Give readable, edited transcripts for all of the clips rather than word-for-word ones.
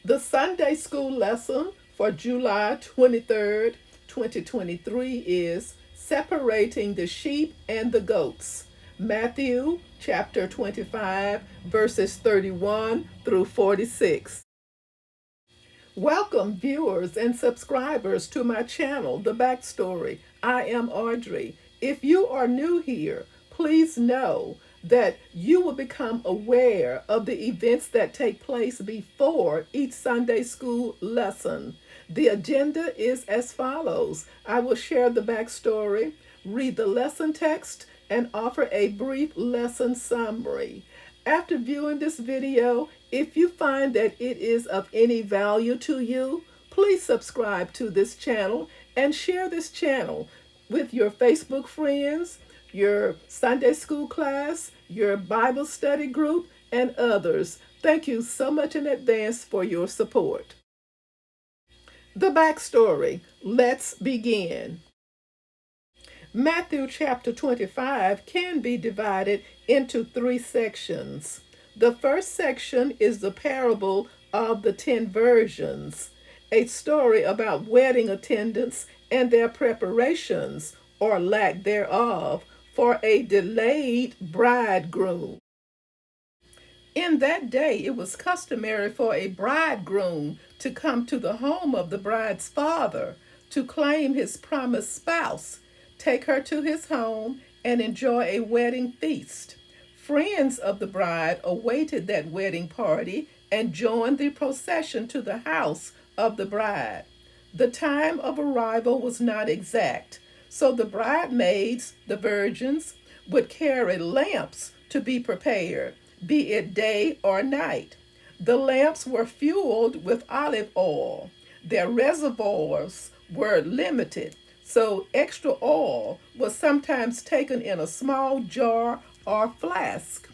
The Sunday school lesson for July 23rd, 2023 is Separating the Sheep and the Goats. Matthew chapter 25, verses 31 through 46. Welcome, viewers and subscribers, to my channel, The Backstory. I am Audrey. If you are new here, please know that you will become aware of the events that take place before each Sunday school lesson. The agenda is as follows. I will share the backstory, read the lesson text, and offer a brief lesson summary. After viewing this video, if you find that it is of any value to you, please subscribe to this channel and share this channel with your Facebook friends, your Sunday school class, your Bible study group, and others. Thank you so much in advance for your support. The backstory. Let's begin. Matthew chapter 25 can be divided into three sections. The first section is the parable of the 10 virgins, a story about wedding attendants and their preparations, or lack thereof, for a delayed bridegroom. In that day, it was customary for a bridegroom to come to the home of the bride's father to claim his promised spouse, take her to his home, and enjoy a wedding feast. Friends of the bride awaited that wedding party and joined the procession to the house of the bride. The time of arrival was not exact, so the bridesmaids, the virgins, would carry lamps to be prepared, be it day or night. The lamps were fueled with olive oil. Their reservoirs were limited, so extra oil was sometimes taken in a small jar or flask.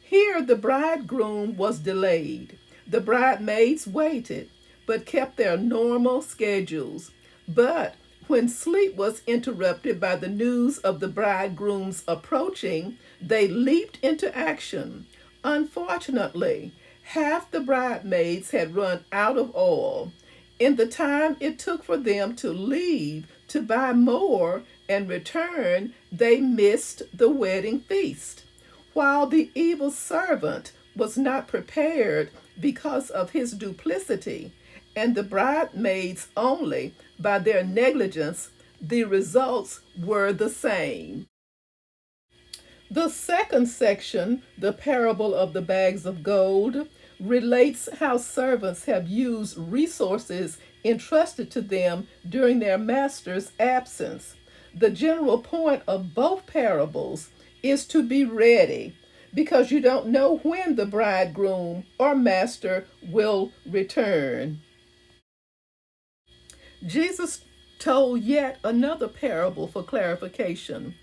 Here the bridegroom was delayed. The bridesmaids waited, but kept their normal schedules. But when sleep was interrupted by the news of the bridegroom's approaching, they leaped into action. Unfortunately, half the bridesmaids had run out of oil. In the time it took for them to leave to buy more and return, they missed the wedding feast. While the evil servant was not prepared because of his duplicity, and the bridesmaids only by their negligence, the results were the same. The second section, the parable of the bags of gold, relates how servants have used resources entrusted to them during their master's absence. The general point of both parables is to be ready, because you don't know when the bridegroom or master will return. Jesus told yet another parable for clarification.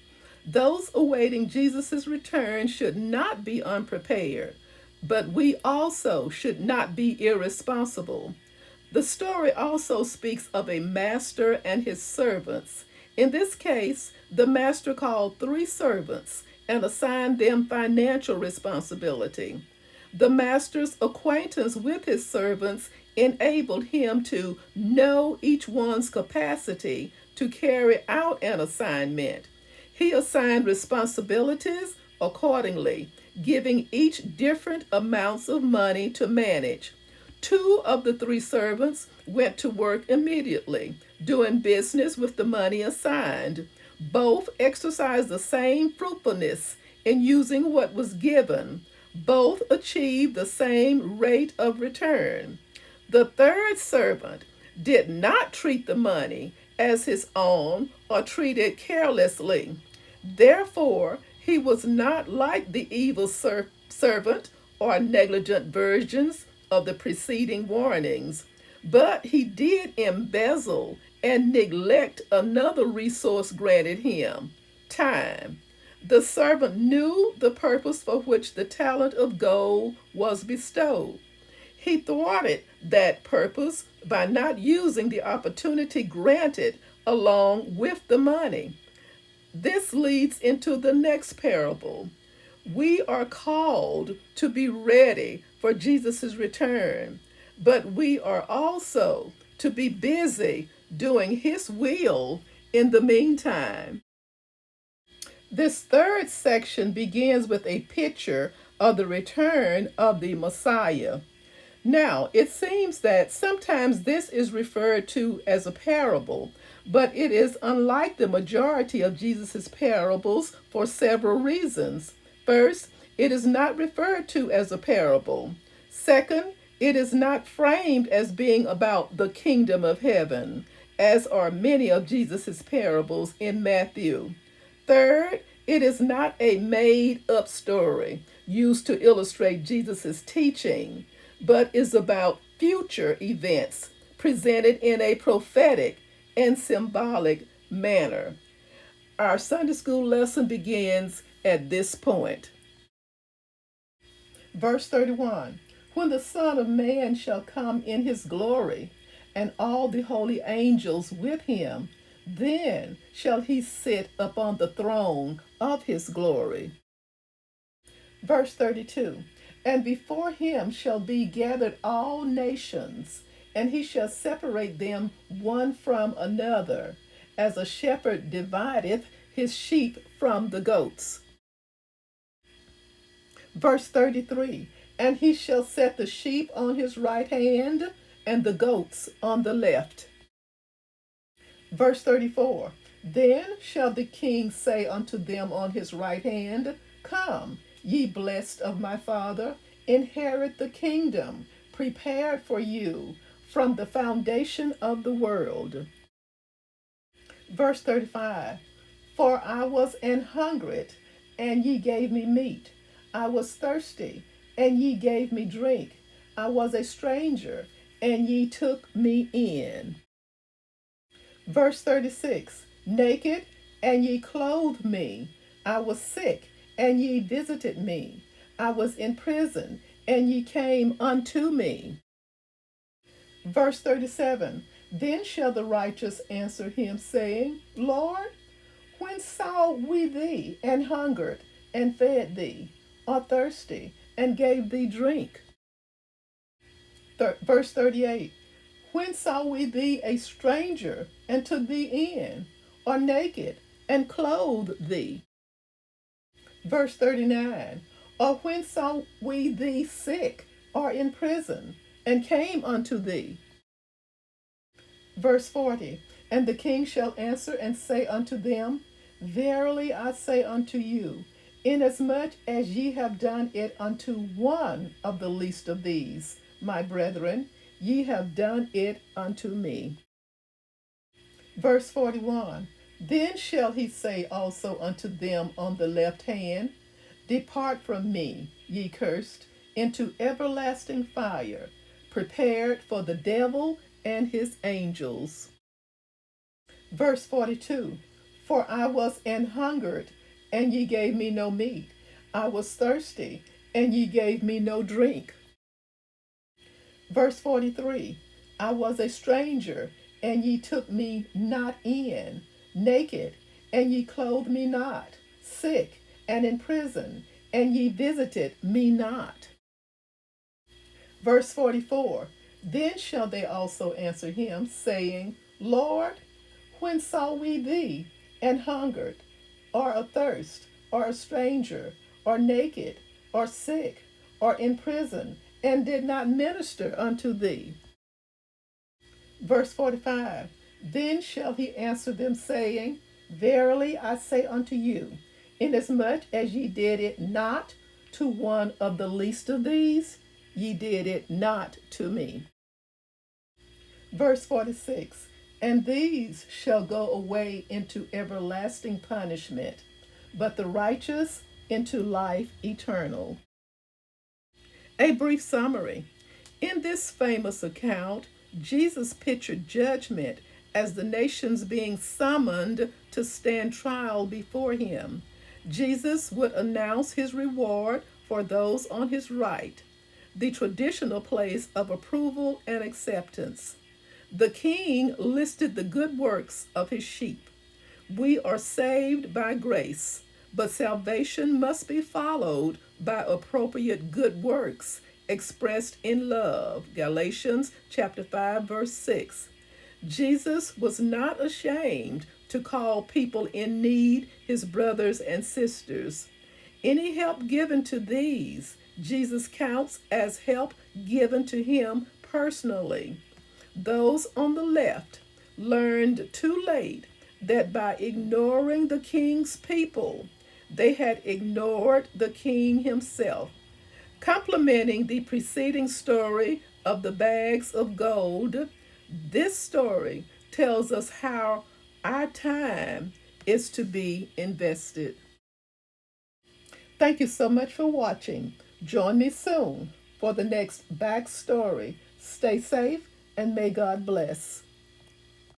Those awaiting Jesus' return should not be unprepared, but we also should not be irresponsible. The story also speaks of a master and his servants. In this case, the master called 3 servants and assigned them financial responsibility. The master's acquaintance with his servants enabled him to know each one's capacity to carry out an assignment. He assigned responsibilities accordingly, giving each different amounts of money to manage. 2 of the 3 servants went to work immediately, doing business with the money assigned. Both exercised the same fruitfulness in using what was given. Both achieved the same rate of return. The 3rd servant did not treat the money as his own or treat it carelessly. Therefore, he was not like the evil servant or negligent versions of the preceding warnings, but he did embezzle and neglect another resource granted him, time. The servant knew the purpose for which the talent of gold was bestowed. He thwarted that purpose by not using the opportunity granted along with the money. This leads into the next parable. We are called to be ready for Jesus' return. but we are also to be busy doing His will in the meantime. This third section begins with a picture of the return of the Messiah. Now, it seems that sometimes this is referred to as a parable, but it is unlike the majority of Jesus' parables for several reasons. First, it is not referred to as a parable. Second, it is not framed as being about the kingdom of heaven, as are many of Jesus' parables in Matthew. Third, it is not a made up story used to illustrate Jesus' teaching, but is about future events presented in a prophetic and symbolic manner. Our Sunday school lesson begins at this point. Verse 31. When the Son of Man shall come in his glory, and all the holy angels with him, then shall he sit upon the throne of his glory. Verse 32. And before him shall be gathered all nations, and he shall separate them one from another, as a shepherd divideth his sheep from the goats. Verse 33. And he shall set the sheep on his right hand, and the goats on the left. Verse 34. Then shall the king say unto them on his right hand, Come, ye blessed of my Father, inherit the kingdom prepared for you from the foundation of the world. Verse 35. For I was an hungered, and ye gave me meat. I was thirsty, and ye gave me drink. I was a stranger, and ye took me in. Verse 36. Naked, and ye clothed me. I was sick, and ye visited me. I was in prison, and ye came unto me. Verse 37. Then shall the righteous answer him, saying, Lord, when saw we thee and hungered, and fed thee, or thirsty, and gave thee drink? Verse 38. When saw we thee a stranger, and took thee in, or naked, and clothed thee? Verse 39. Or when saw we thee sick, or in prison, and came unto thee? Verse 40. And the king shall answer and say unto them, Verily I say unto you, inasmuch as ye have done it unto one of the least of these, my brethren, ye have done it unto me. Verse 41. Then shall he say also unto them on the left hand, Depart from me, ye cursed, into everlasting fire, prepared for the devil and his angels. Verse 42. For I was an hungered, and ye gave me no meat. I was thirsty, and ye gave me no drink. Verse 43. I was a stranger, and ye took me not in. Naked, and ye clothed me not. Sick, and in prison, and ye visited me not. Verse 44. Then shall they also answer him, saying, Lord, when saw we thee and hungered, or athirst, or a stranger, or naked, or sick, or in prison, and did not minister unto thee? Verse 45. Then shall he answer them, saying, Verily I say unto you, inasmuch as ye did it not to one of the least of these, ye did it not to me. Verse 46. And these shall go away into everlasting punishment, but the righteous into life eternal. A brief summary. In this famous account, Jesus pictured judgment as the nations being summoned to stand trial before him. Jesus would announce his reward for those on his right, the traditional place of approval and acceptance. The king listed the good works of his sheep. We are saved by grace, but salvation must be followed by appropriate good works expressed in love. Galatians chapter 5 verse 6. Jesus was not ashamed to call people in need his brothers and sisters. Any help given to these, Jesus counts as help given to him personally. Those on the left learned too late that by ignoring the king's people, they had ignored the king himself. Complementing the preceding story of the bags of gold, this story tells us how our time is to be invested. Thank you so much for watching. Join me soon for the next backstory. Stay safe and may God bless.